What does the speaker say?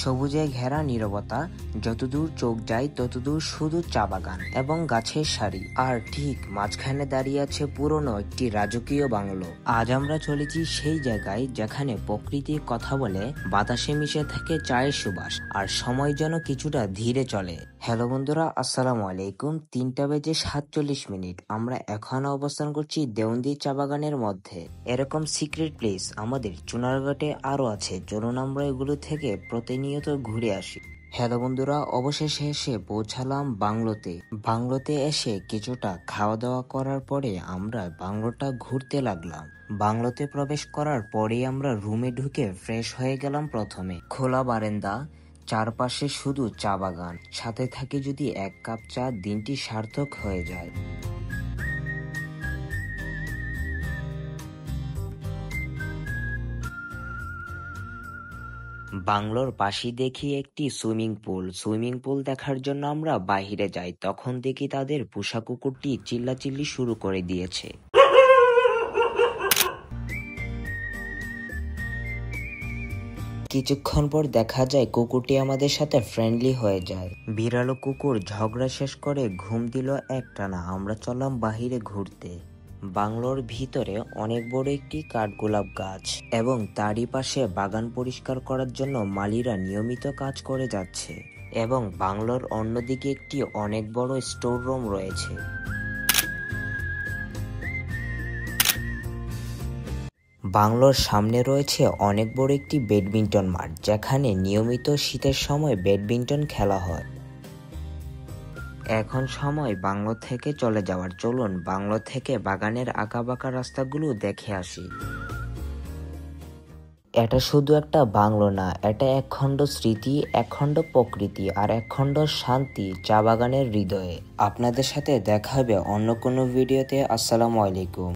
সবুজে ঘেরা নীরবতা, যতদূর চোখ যায় ততদূর শুধু চা বাগান এবং গাছের সারি, আর ঠিক মাঝখানে দাঁড়িয়ে আছে পুরনো একটি রাজকীয় বাংলো। আজ আমরা চলেছি সেই জায়গায় যেখানে প্রকৃতি কথা বলে, বাতাসে মিশে থাকে চায়ের সুবাস, আর সময় যেন কিছুটা ধীরে চলে। হ্যালো বন্ধুরা, আসসালামু আলাইকুম। 3:47 আমরা এখন অবস্থান করছি দেওন্দী চা বাগানের মধ্যে। এরকম সিক্রেট প্লেস আমাদের চুনারগড়ে আরো আছে, চলুন আমরা এগুলো থেকে প্রতিনিয়ত ঘুরে আসি। হ্যালো বন্ধুরা, অবশেষে এসে পৌঁছালাম বাংলোতে। বাংলোতে এসে কিছুটা খাওয়া দাওয়া করার পরে আমরা বাংলোটা ঘুরতে লাগলাম। বাংলোতে প্রবেশ করার পরেই আমরা রুমে ঢুকে ফ্রেশ হয়ে গেলাম। প্রথমে খোলা বারান্দা, চারপাশে শুধু চা বাগান, সাথে থাকে যদি এক কাপ চা, দিনটি সার্থক হয়ে যায়। বাংলোর পাশেই দেখি একটি সুইমিং পুল দেখার জন্য আমরা বাইরে যাই, তখন দেখি তাদের পোষা কুকুরটি চিল্লাচিল্লি শুরু করে দিয়েছে। কিছুক্ষণ পর দেখা যায় কুকুরটি আমাদের সাথে ফ্রেন্ডলি হয়ে যায়। বিড়াল ও কুকুর ঝগড়া শেষ করে ঘুম দিল একটানা। আমরা চললাম বাহিরে ঘুরতে। বাংলোর ভিতরে অনেক বড় একটি কাঠগোলাপ গাছ এবং তারই পাশে বাগান পরিষ্কার করার জন্য মালিরা নিয়মিত কাজ করে যাচ্ছে, এবং বাংলোর অন্যদিকে একটি অনেক বড় স্টোর রুম রয়েছে। বাংলোর সামনে রয়েছে অনেক বড় একটি ব্যাডমিন্টন মাঠ, যেখানে নিয়মিত শীতের সময় ব্যাডমিন্টন খেলা হয়। এখন সময় বাংলো থেকে চলে যাওয়ার, চলুন বাংলো থেকে বাগানের আঁকাবাঁকা রাস্তাগুলো দেখে আসি। এটা শুধু একটা বাংলো না, এটা একখণ্ড স্মৃতি, একখণ্ড প্রকৃতি, আর একখণ্ড শান্তি চা বাগানের হৃদয়ে। আপনাদের সাথে দেখা হবে অন্য কোনো ভিডিওতে। আসসালামু আলাইকুম।